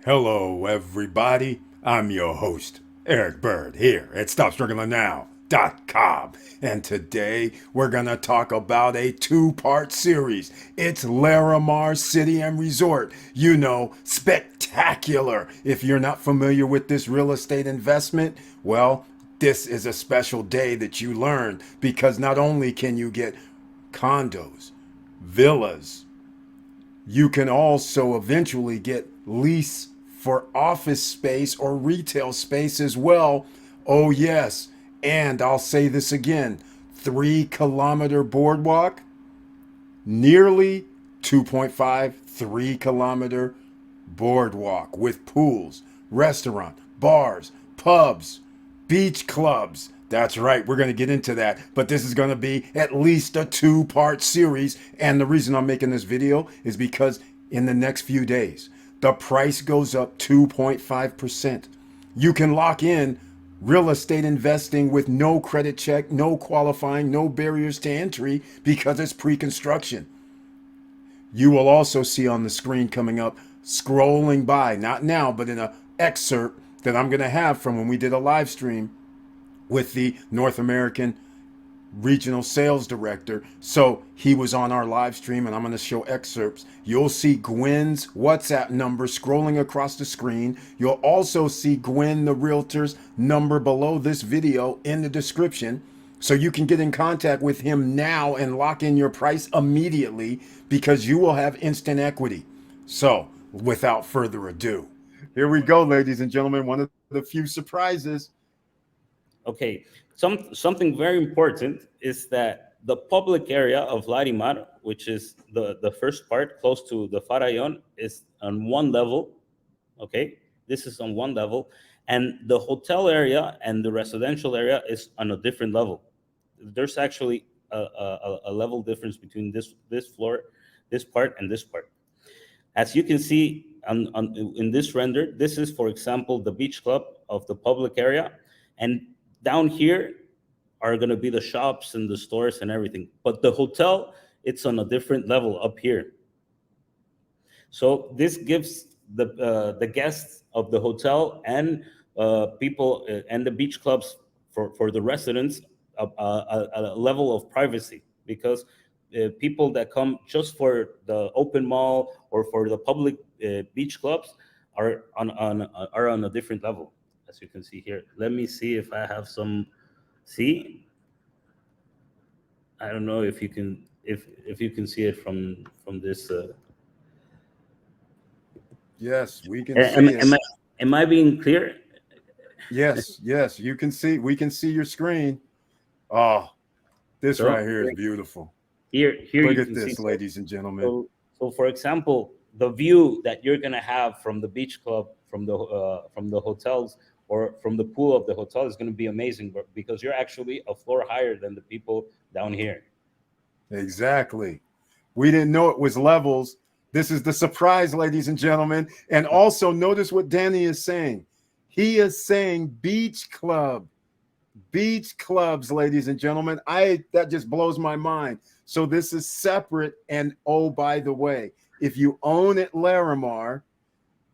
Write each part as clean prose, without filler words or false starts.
Hello, everybody. I'm your host, Eric Bird, here at StopStrugglingNow.com. And today we're going to talk about a two-part series. It's Larimar City and Resort. You know, spectacular. If you're not familiar with this real estate investment, well, this is a special day that you learn because not only can you get condos, villas, you can also eventually get lease for office space or retail space as well. Oh, yes. And I'll say this again, 3 kilometer boardwalk, nearly 2.5, 3 kilometer boardwalk with pools, restaurant, bars, pubs, beach clubs. That's right, we're going to get into that, but this is going to be at least a two-part series. And the reason I'm making this video is because in the next few days, the price goes up 2.5%. You can lock in real estate investing with no credit check, no qualifying, no barriers to entry because it's pre-construction. You will also see on the screen coming up, scrolling by, not now, but in an excerpt that I'm going to have from when we did a live stream with the North American regional sales director. So he was on our live stream and I'm going to show excerpts. You'll see Gwen's WhatsApp number scrolling across the screen. You'll also see Gwen, the realtor's number below this video in the description. So you can get in contact with him now and lock in your price immediately because you will have instant equity. So without further ado, here we go, ladies and gentlemen. One of the few surprises. Okay, something very important is that the public area of Larimar, which is the first part close to the Farayon, is on one level. Okay, this is on one level, and the hotel area and the residential area is on a different level. There's actually a level difference between this floor, this part, and this part. As you can see in this render, this is, for example, the beach club of the public area, and down here are going to be the shops and the stores and everything. But the hotel, it's on a different level up here. So this gives the guests of the hotel and people and the beach clubs for the residents a level of privacy, because people that come just for the open mall or for the public beach clubs are on a different level, as you can see here. Let me see if I have some. See, I don't know if you can see it from this. Yes, we can see it. Am I being clear? Yes, yes, you can see. We can see your screen. Oh, this right here is beautiful. Here, look at this, ladies and gentlemen. So, for example, the view that you're gonna have from the beach club, from the hotels, or from the pool of the hotel is going to be amazing, because you're actually a floor higher than the people down here. Exactly. We didn't know it was levels. This is the surprise, ladies and gentlemen. And also notice what Danny is saying. He is saying beach club. Beach clubs, ladies and gentlemen. That just blows my mind. So this is separate. And oh, by the way, if you own at Larimar,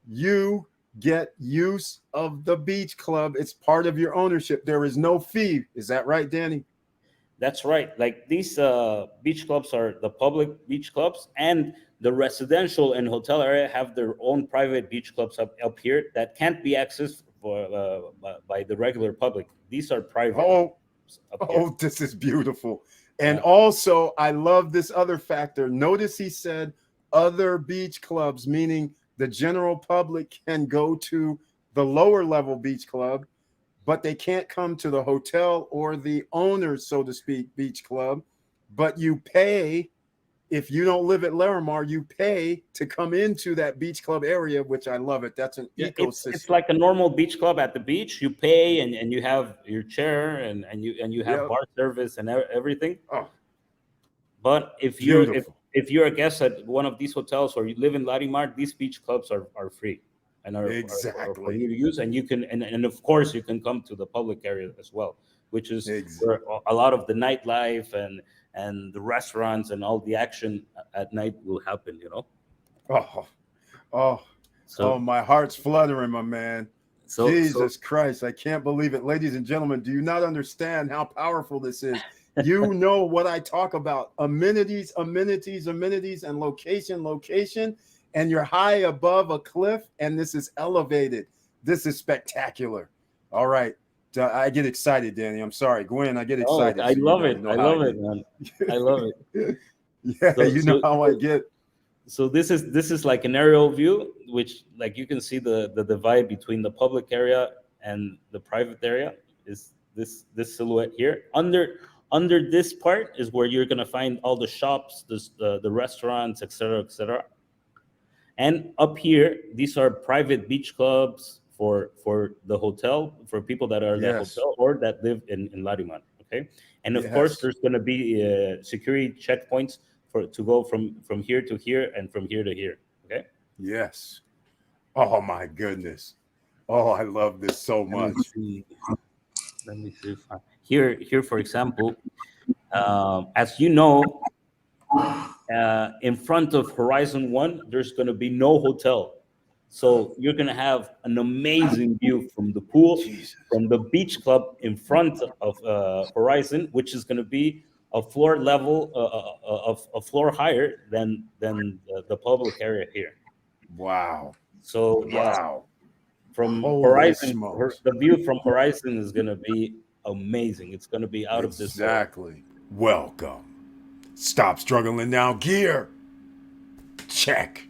you get use of the beach club. It's part of your ownership. There is no fee. Is that right, Danny? That's right. Like these beach clubs are the public beach clubs, and the residential and hotel area have their own private beach clubs up here that can't be accessed by the regular public. These are private. Oh, this is beautiful. And also, I love this other factor. Notice he said other beach clubs, meaning the general public can go to the lower level beach club, but they can't come to the hotel or the owner's, so to speak, beach club. But you pay, if you don't live at Larimar, you pay to come into that beach club area, which I love it. That's an ecosystem. It's like a normal beach club at the beach. You pay and you have your chair and you have bar service and everything. Oh, but if you're a guest at one of these hotels or you live in Larimar, these beach clubs are free and are for you to use, and you can and of course you can come to the public area as well, which is where a lot of the nightlife and the restaurants and all the action at night will happen, you know. Oh, Oh, So my heart's fluttering, my man. so Jesus Christ, I can't believe it. Ladies and gentlemen, do you not understand how powerful this is? You know what I talk about. Amenities, amenities, amenities, and location, location. And you're high above a cliff, and this is elevated. This is spectacular. All right. I get excited, Danny. I'm sorry. Gwen, I get oh, excited. I So you love know, it. you know I how I love it, get. man. I love it. Yeah, So you know so how I get. so this is like an aerial view, which like you can see the divide between the public area and the private area is this silhouette here. Under this part is where you're gonna find all the shops, the restaurants, etc., etc. And up here, these are private beach clubs for the hotel, for people that are the Yes. hotel or that live in Larimar. Okay, and of course, Yes. there's going to be security checkpoints for to go from here to here and from here to here. Okay, Yes. Oh my goodness. Oh, I love this so let me much. see. Let me see. If here, for example, as you know, in front of Horizon One, there's going to be no hotel. So you're going to have an amazing view from the pool, Jesus. from the beach club in front of Horizon, which is going to be a floor level of a floor higher than the public area here. Wow. So yeah, Wow. from Holy Horizon, smokes. the view from Horizon is going to be amazing. It's going to be out of this world. Exactly. Welcome. Stop struggling now, gear. Check.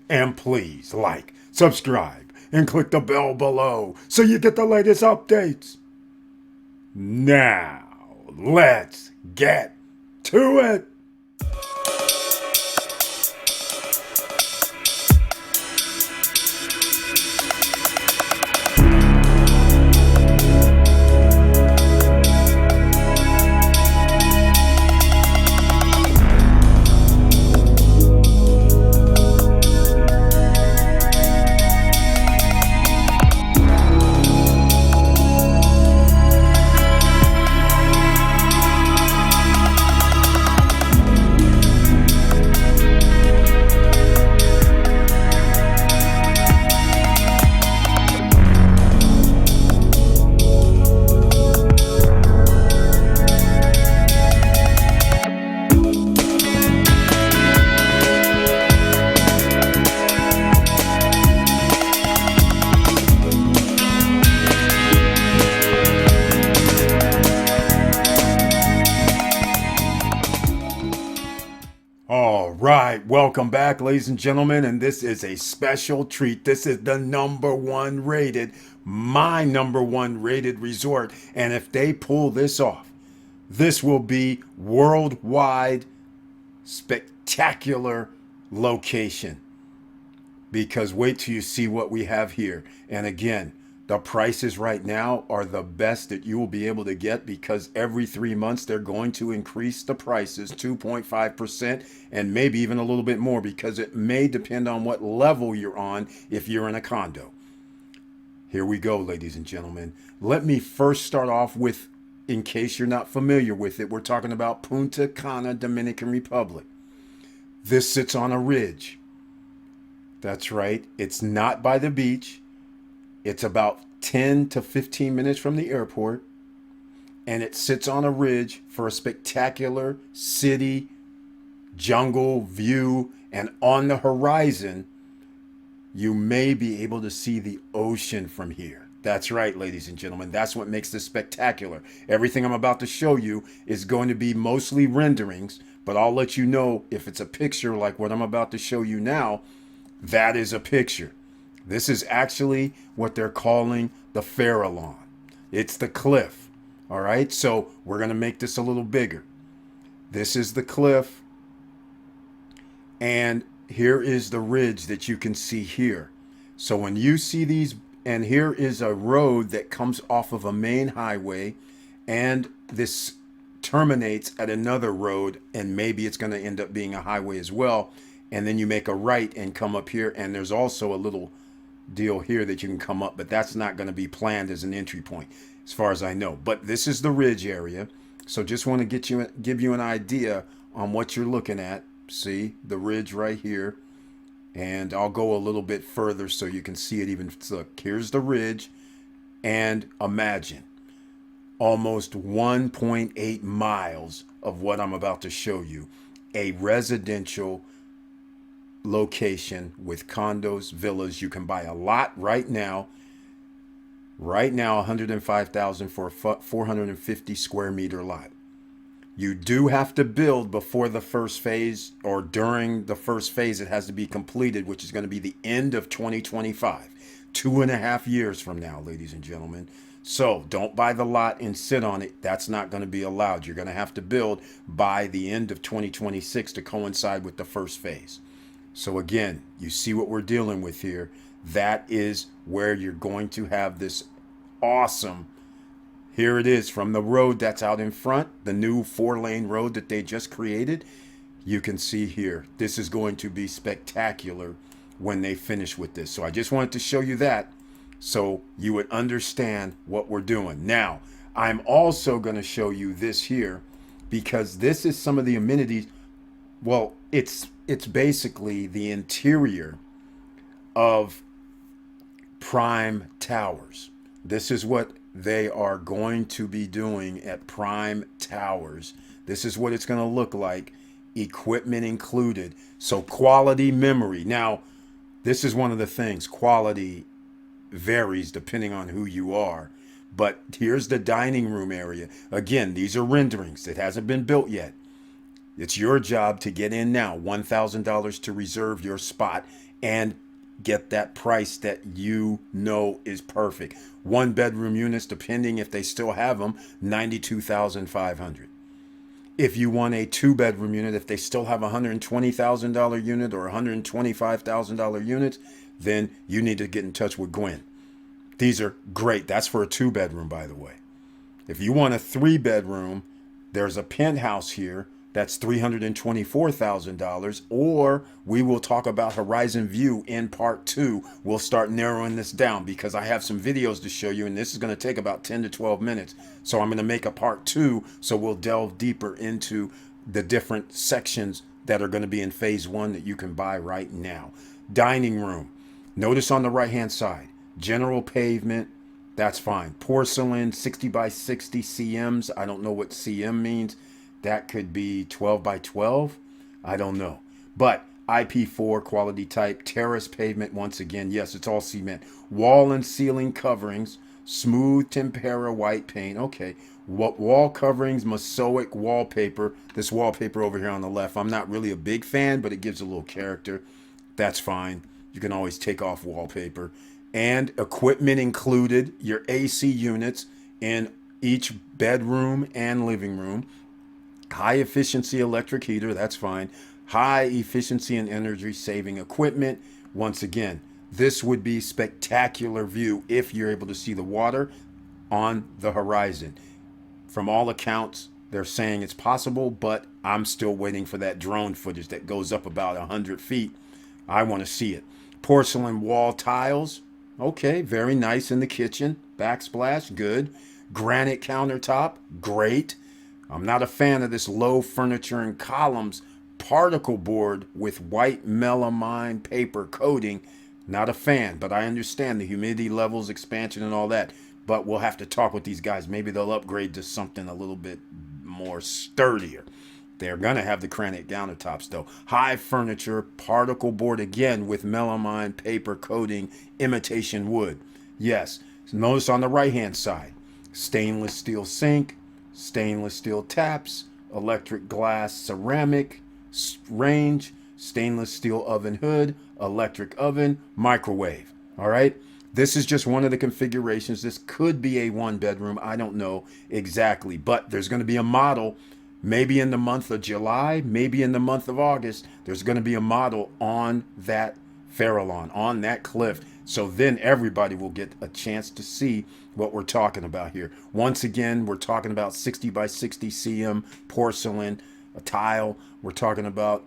And please like, subscribe, and click the bell below so you get the latest updates. Now, let's get to it. All right, welcome back, ladies and gentlemen, and this is a special treat. This is the my number one rated resort, and if they pull this off, this will be worldwide spectacular location. Because wait till you see what we have here. And again, the prices right now are the best that you will be able to get because every 3 months they're going to increase the prices 2.5% and maybe even a little bit more because it may depend on what level you're on if you're in a condo. Here we go, ladies and gentlemen. Let me first start off with, in case you're not familiar with it, we're talking about Punta Cana, Dominican Republic. This sits on a ridge. That's right. It's not by the beach. It's about 10 to 15 minutes from the airport. And it sits on a ridge for a spectacular city jungle view. And on the horizon, you may be able to see the ocean from here. That's right, ladies and gentlemen. That's what makes this spectacular. Everything I'm about to show you is going to be mostly renderings, but I'll let you know if it's a picture like what I'm about to show you now. That is a picture. This is actually what they're calling the Farallon. It's the cliff. All right, so we're going to make this a little bigger. This is the cliff. And here is the ridge that you can see here. So when you see these, and here is a road that comes off of a main highway, and this terminates at another road, and maybe it's going to end up being a highway as well. And then you make a right and come up here, and there's also a little deal here that you can come up, but that's not going to be planned as an entry point as far as I know. But this is the ridge area. So just want to give you an idea on what you're looking at. See the ridge right here, And I'll go a little bit further so you can see it even. Look, here's the ridge. And imagine almost 1.8 miles of what I'm about to show you. A residential location with condos, villas. You can buy a lot right now. Right now, 105,000 for a 450 square meter lot. You do have to build before the first phase, or during the first phase it has to be completed, which is going to be the end of 2025. 2.5 years from now, ladies and gentlemen. So don't buy the lot and sit on it. That's not going to be allowed. You're going to have to build by the end of 2026 to coincide with the first phase. So again, you see what we're dealing with here. That is where you're going to have this awesome. Here it is from the road that's out in front, the new 4-lane road that they just created. You can see here, this is going to be spectacular when they finish with this. So I just wanted to show you that so you would understand what we're doing. Now, I'm also going to show you this here because this is some of the amenities. Well, it's basically the interior of Prime Towers. This is what they are going to be doing at Prime Towers. This is what it's going to look like, equipment included. So quality memory. Now, this is one of the things. Quality varies depending on who you are. But here's the dining room area. Again, these are renderings. It hasn't been built yet. It's your job to get in now. $1,000 to reserve your spot and get that price that you know is perfect. 1-bedroom units, depending if they still have them, $92,500. If you want a 2-bedroom unit, if they still have a $120,000 unit or $125,000 units, then you need to get in touch with Gwen. These are great. That's for a 2-bedroom, by the way. If you want a 3-bedroom, there's a penthouse here. That's $324,000, or we will talk about Horizon View in part 2. We'll start narrowing this down because I have some videos to show you, and this is going to take about 10 to 12 minutes. So I'm going to make a part 2, so we'll delve deeper into the different sections that are going to be in phase 1 that you can buy right now. Dining room. Notice on the right-hand side, general pavement, that's fine. Porcelain, 60 by 60 cms. I don't know what cm means. That could be 12 by 12. I don't know. But IP4 quality type, terrace pavement, once again, yes, it's all cement. Wall and ceiling coverings, smooth tempera white paint. Okay. Wall coverings, mosaic wallpaper. This wallpaper over here on the left, I'm not really a big fan, but it gives a little character. That's fine. You can always take off wallpaper. And equipment included, your AC units in each bedroom and living room. High efficiency electric heater, that's fine. High efficiency and energy saving equipment. Once again, this would be spectacular view if you're able to see the water on the horizon. From all accounts, they're saying it's possible, but I'm still waiting for that drone footage that goes up about 100 feet. I want to see it. Porcelain wall tiles. Okay, very nice in the kitchen. Backsplash, good. Granite countertop, great. I'm not a fan of this low furniture and columns particle board with white melamine paper coating. Not a fan, but I understand the humidity levels, expansion, and all that. But we'll have to talk with these guys. Maybe they'll upgrade to something a little bit more sturdier. They're going to have the granite countertops, though. High furniture, particle board, again, with melamine paper coating, imitation wood. Yes. Notice on the right-hand side, stainless steel sink, stainless steel taps, electric glass ceramic range, stainless steel oven hood, electric oven, microwave. All right. This is just one of the configurations. This could be a 1-bedroom. I don't know exactly, but there's going to be a model maybe in the month of July, maybe in the month of August. There's going to be a model on that Farallon, on that cliff. So then everybody will get a chance to see what we're talking about here. Once again, we're talking about 60 by 60 cm porcelain, a tile. We're talking about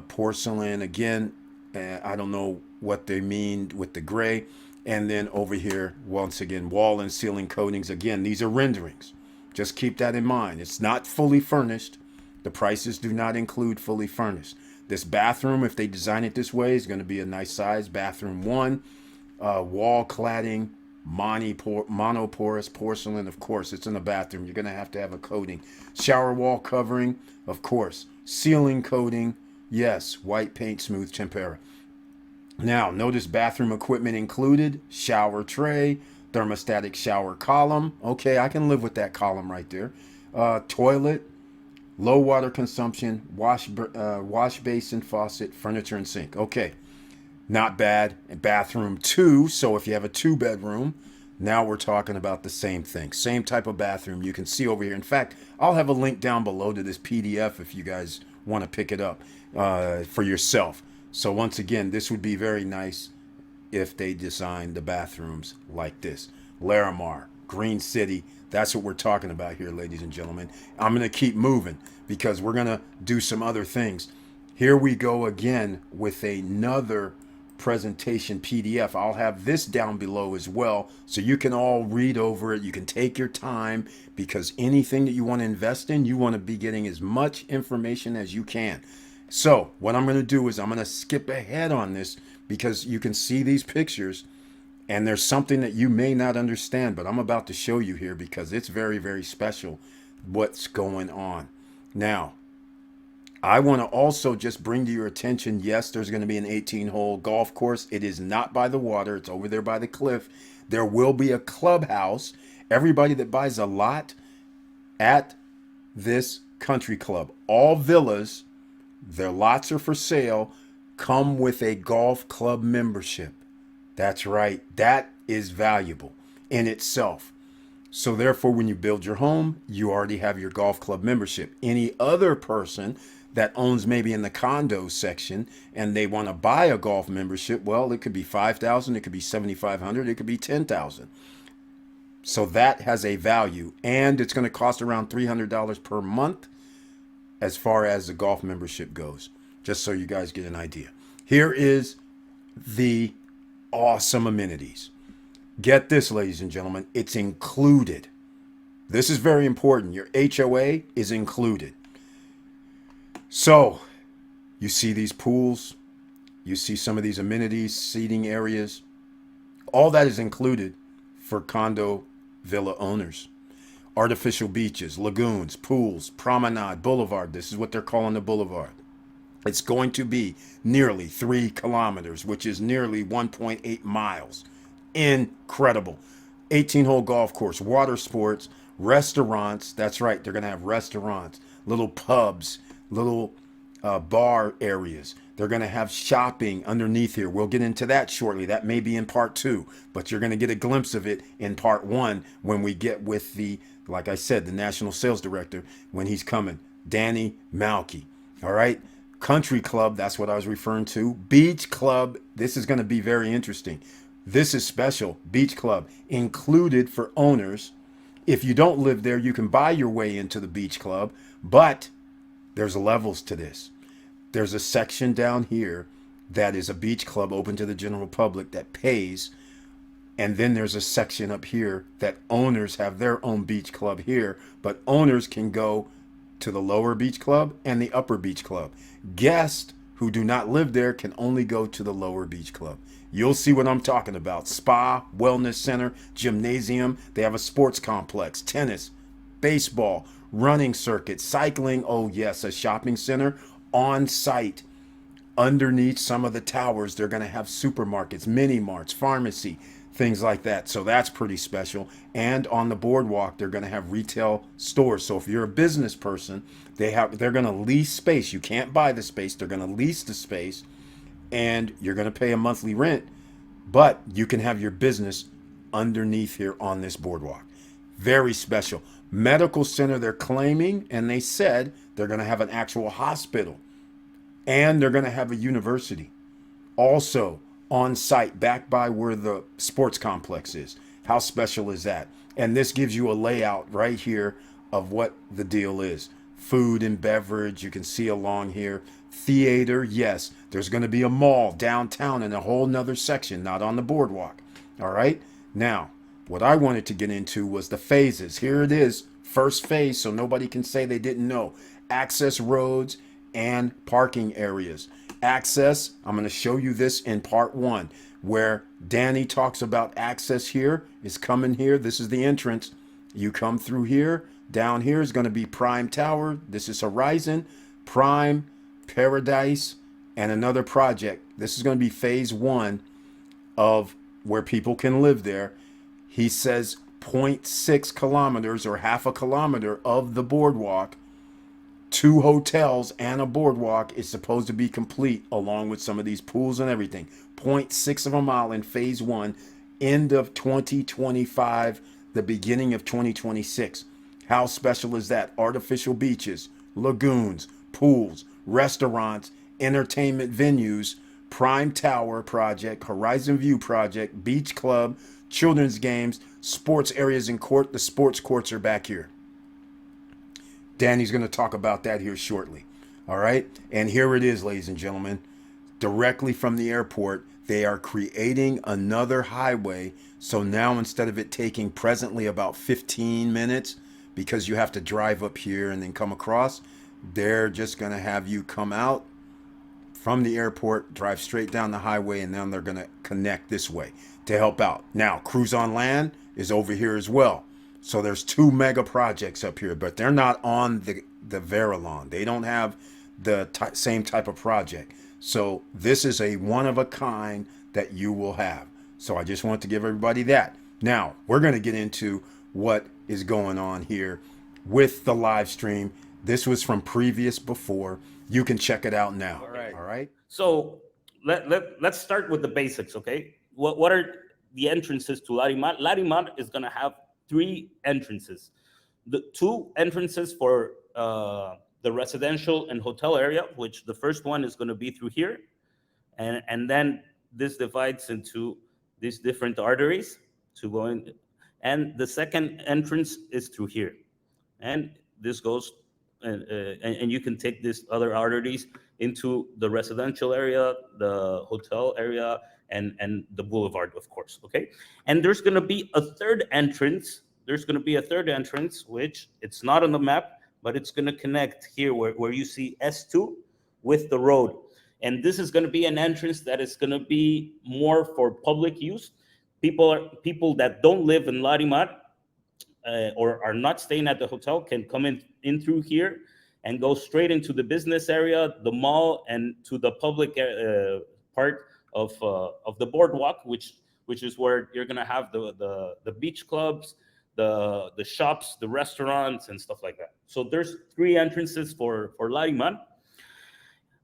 porcelain again. I don't know what they mean with the gray. And then over here, once again, wall and ceiling coatings. Again, these are renderings. Just keep that in mind. It's not fully furnished. The prices do not include fully furnished. This bathroom, if they design it this way, is going to be a nice size. Bathroom 1, wall cladding, monoporous porcelain. Of course, it's in a bathroom. You're going to have a coating. Shower wall covering, of course. Ceiling coating, yes. White paint, smooth tempera. Now, notice bathroom equipment included. Shower tray, thermostatic shower column. Okay, I can live with that column right there. Toilet, low water consumption, wash basin, faucet, furniture, and sink. Okay, not bad. And bathroom 2, so if you have a 2-bedroom, now we're talking about the same thing. Same type of bathroom you can see over here. In fact, I'll have a link down below to this PDF if you guys want to pick it up for yourself. So once again, this would be very nice if they designed the bathrooms like this. Larimar, Green City, that's what we're talking about here, ladies and gentlemen. I'm going to keep moving because we're going to do some other things. Here we go again with another presentation PDF. I'll have this down below as well so you can all read over it. You can take your time because anything that you want to invest in, you want to be getting as much information as you can. So what I'm going to do is I'm going to skip ahead on this because you can see these pictures and there's something that you may not understand, but I'm about to show you here because it's very, very special what's going on. Now, I want to also just bring to your attention, yes, there's going to be an 18-hole golf course. It is not by the water. It's over there by the cliff. There will be a clubhouse. Everybody that buys a lot at this country club, all villas, their lots are for sale, come with a golf club membership. That's right. That is valuable in itself. So therefore, when you build your home, you already have your golf club membership. Any other person that owns maybe in the condo section and they want to buy a golf membership, well, it could be $5,000, it could be $7,500, it could be $10,000. So that has a value, and it's going to cost around $300 per month as far as the golf membership goes, just so you guys get an idea. Here is the awesome amenities. Get this, ladies and gentlemen, it's included. This is very important. Your HOA is included. So you see these pools, you see some of these amenities, seating areas, all that is included for condo villa owners. Artificial beaches, lagoons, pools, promenade, boulevard. This is what they're calling the boulevard. It's going to be nearly 3 kilometers, which is nearly 1.8 miles. Incredible. 18-hole golf course, water sports, restaurants. That's right. They're going to have restaurants, little pubs, little bar areas. They're going to have shopping underneath here. We'll get into that shortly. That may be in part 2, but you're going to get a glimpse of it in part 1 when we get with the, like I said, the national sales director when he's coming, Danny Malky. All right. Country club, that's what I was referring to. Beach club, this is going to be very interesting. This is special. Beach club included for owners. If you don't live there, you can buy your way into the beach club, but there's levels to this. There's a section down here that is a beach club open to the general public that pays. And then there's a section up here that owners have their own beach club here, but owners can go to the lower beach club and the upper beach club. Guests who do not live there can only go to the lower beach club. You'll see what I'm talking about. Spa, wellness center, gymnasium. They have a sports complex, tennis, baseball, running circuit, cycling. Oh yes, a shopping center on site. Underneath some of the towers, they're going to have supermarkets, mini marts, pharmacy, things like that. So that's pretty special. And on the boardwalk, they're going to have retail stores. So if you're a business person, they're going to lease space. You can't buy the space. They're going to lease the space, and you're going to pay a monthly rent, but you can have your business underneath here on this boardwalk. Very special. Medical center, they're claiming, and they said they're going to have an actual hospital, and they're going to have a university also on site back by where the sports complex is. How special is that? And this gives you a layout right here of what the deal is. Food and beverage, you can see along here. Theater, yes, there's going to be a mall downtown in a whole nother section, not on the boardwalk. All right. Now, what I wanted to get into was the phases. Here it is, first phase, so nobody can say they didn't know. Access roads and parking areas. Access, I'm going to show you this in part 1, where Danny talks about access here is coming here. This is the entrance. You come through here. Down here is going to be Prime Tower. This is Horizon, Prime, Paradise, and another project. This is going to be phase 1 of where people can live there. He says 0.6 kilometers or half a kilometer of the boardwalk, 2 hotels and a boardwalk is supposed to be complete, along with some of these pools and everything. 0.6 of a mile in phase 1, end of 2025, the beginning of 2026. How special is that? Artificial beaches, lagoons, pools, restaurants, entertainment venues, Prime Tower project, Horizon View project, beach club, children's games, sports areas and court. The sports courts are back here. Danny's going to talk about that here shortly. All right. And here it is, ladies and gentlemen, directly from the airport. They are creating another highway. So now instead of it taking presently about 15 minutes, because you have to drive up here and then come across, they're just going to have you come out from the airport, drive straight down the highway, and then they're going to connect this way to help out. Now, Cruise on Land is over here as well. So there's 2 mega projects up here, but they're not on the Verilon. They don't have the same type of project. So this is a one of a kind that you will have. So I just want to give everybody that. Now, we're going to get into what is going on here with the live stream. This was from previous before. You can check it out now. All right. So let's start with the basics, okay? What are the entrances to Larimar? Larimar is going to have 3 entrances. The 2 entrances for the residential and hotel area, which the first one is going to be through here. And then this divides into these different arteries to go in. And the second entrance is through here. And this goes, and you can take these other arteries into the residential area, the hotel area, and the boulevard, of course, okay? And there's gonna be a third entrance. There's gonna be a third entrance, which it's not on the map, but it's gonna connect here where you see S2 with the road. And this is gonna be an entrance that is gonna be more for public use. People that don't live in Larimar or are not staying at the hotel can come in through here and go straight into the business area, the mall, and to the public part of the boardwalk, which is where you're gonna have the beach clubs, the shops, the restaurants, and stuff like that. So there's 3 entrances for Larimar.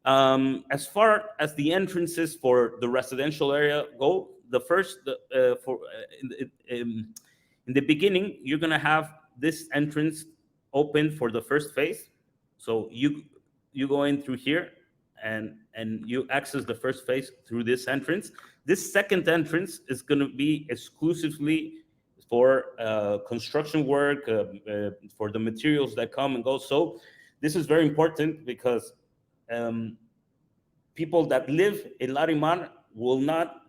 As far as the entrances for the residential area go, the first in the beginning, you're gonna have this entrance open for the first phase. So you go in through here and you access the first phase through this entrance. This second entrance is gonna be exclusively for construction work, for the materials that come and go. So this is very important because people that live in Larimar will not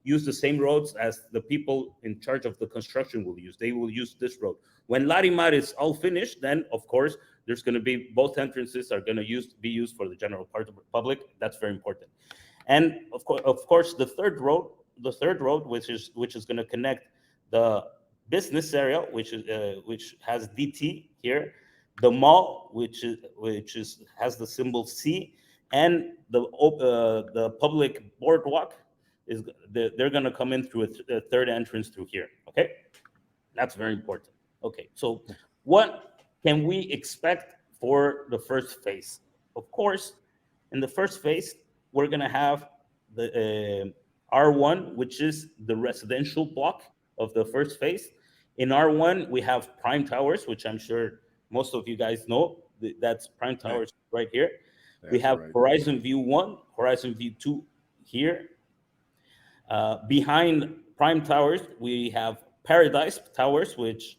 use the same roads as the people in charge of the construction will use. They will use this road. When Larimar is all finished, then of course there's going to be both entrances are going to be used for the general public. That's very important. And of course, the third road, which is going to connect the business area, which has DT here, the mall, which has the symbol C, and the public boardwalk they're going to come in through a third entrance through here. Okay, that's very important. Okay, so what can we expect for the first phase? Of course, in the first phase, we're going to have the R1, which is the residential block of the first phase. In R1, we have Prime Towers, which I'm sure most of you guys know. That's Prime Towers right here. We have Horizon View 1, Horizon View 2 here. Behind Prime Towers, we have Paradise Towers, which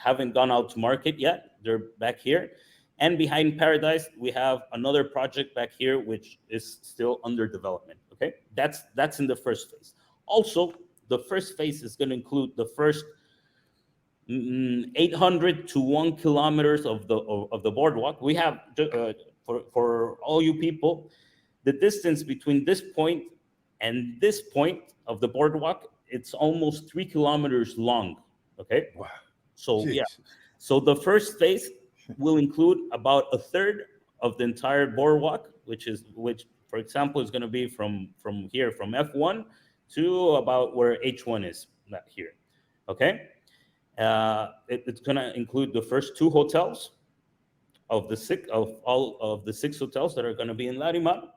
haven't gone out to market yet. They're back here. And behind Paradise, we have another project back here, which is still under development, okay? That's in the first phase. Also, the first phase is gonna include the first 800 to 1 kilometers of the boardwalk. We have for all you people, the distance between this point and this point of the boardwalk, it's almost 3 kilometers long. Okay, Wow. so yeah, Jesus. so the first phase will include about a third of the entire boardwalk, which, for example, is going to be from here, from F1 to about where H1 is, not here. Okay, it's going to include the first 2 hotels of all of the 6 hotels that are going to be in Larimar.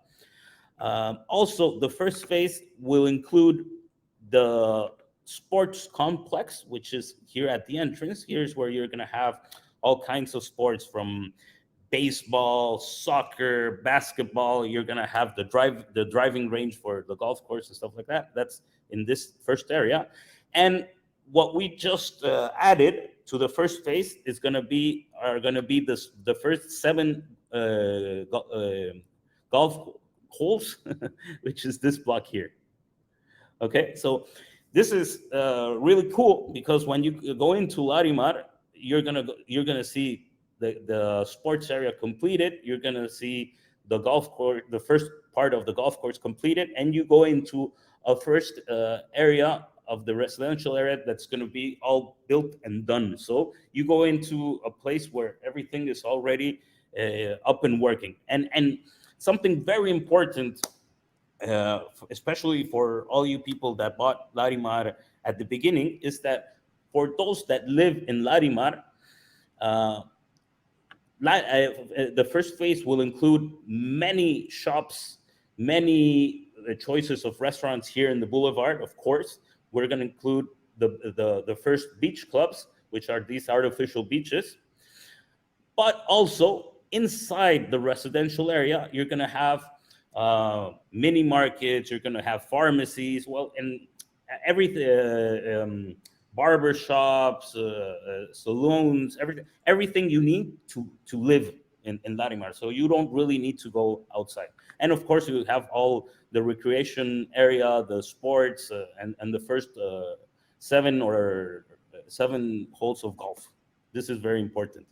Also, the first phase will include the sports complex, which is here at the entrance. Here's where you're going to have all kinds of sports, from baseball, soccer, basketball. You're going to have the driving range for the golf course and stuff like that. That's in this first area. And what we just added to the first phase are going to be the first 7 golf holes, which is this block here. Okay, so this is really cool, because when you go into Larimar, you're gonna see the sports area completed. You're gonna see the golf course, the first part of the golf course completed, and you go into a first area of the residential area that's going to be all built and done. So you go into a place where everything is already up and working. And something very important, especially for all you people that bought Larimar at the beginning, is that for those that live in Larimar, the first phase will include many shops, many choices of restaurants here in the boulevard. Of course, we're going to include the first beach clubs, which are these artificial beaches. But also inside the residential area, you're going to have mini markets, you're going to have pharmacies, well, and everything, barber shops, saloons, everything you need to live in Larimar. So you don't really need to go outside. And of course, you have all the recreation area, the sports, and the first 7 holes of golf. This is very important.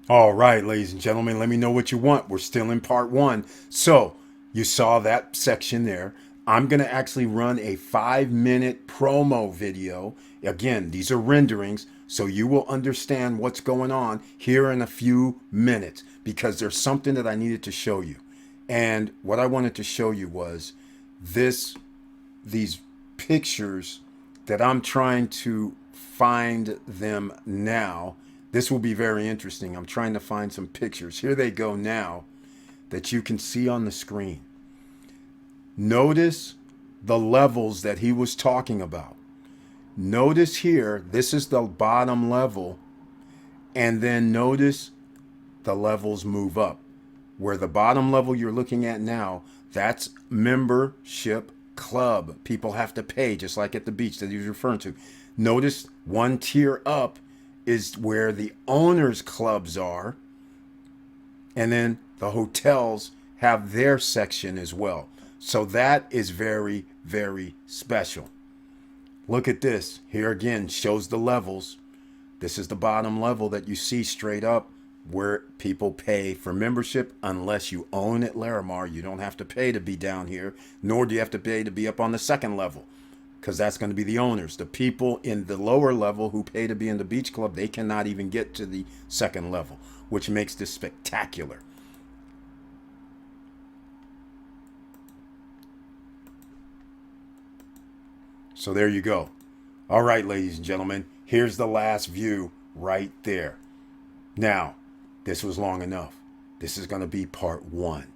All right, ladies and gentlemen, let me know what you want. We're still in part 1. So you saw that section there. I'm going to actually run a 5-minute promo video. Again, these are renderings, so you will understand what's going on here in a few minutes, because there's something that I needed to show you. And what I wanted to show you was these pictures that I'm trying to find them now. This will be very interesting. I'm trying to find some pictures. Here they go now that you can see on the screen. Notice the levels that he was talking about. Notice here, this is the bottom level, and then notice the levels move up. Where the bottom level you're looking at now, that's membership club. People have to pay, just like at the beach that he was referring to. Notice one tier up is where the owners' clubs are, and then the hotels have their section as well. So that is very, very special. Look at this. Here again, shows the levels. This is the bottom level that you see straight up, where people pay for membership. Unless you own at Larimar, you don't have to pay to be down here, nor do you have to pay to be up on the second level, because that's going to be the owners. The people in the lower level who pay to be in the beach club, they cannot even get to the second level, which makes this spectacular. So there you go. All right, ladies and gentlemen, here's the last view right there. Now, this was long enough. This is going to be part 1.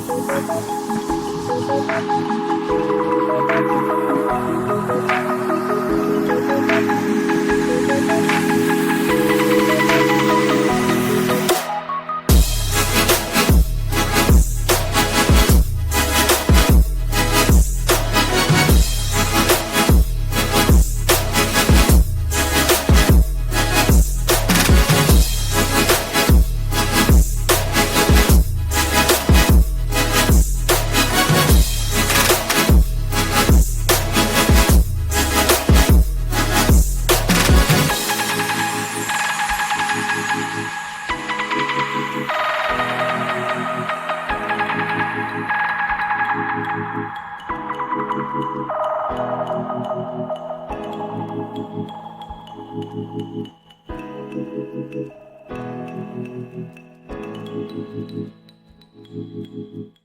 Thank you.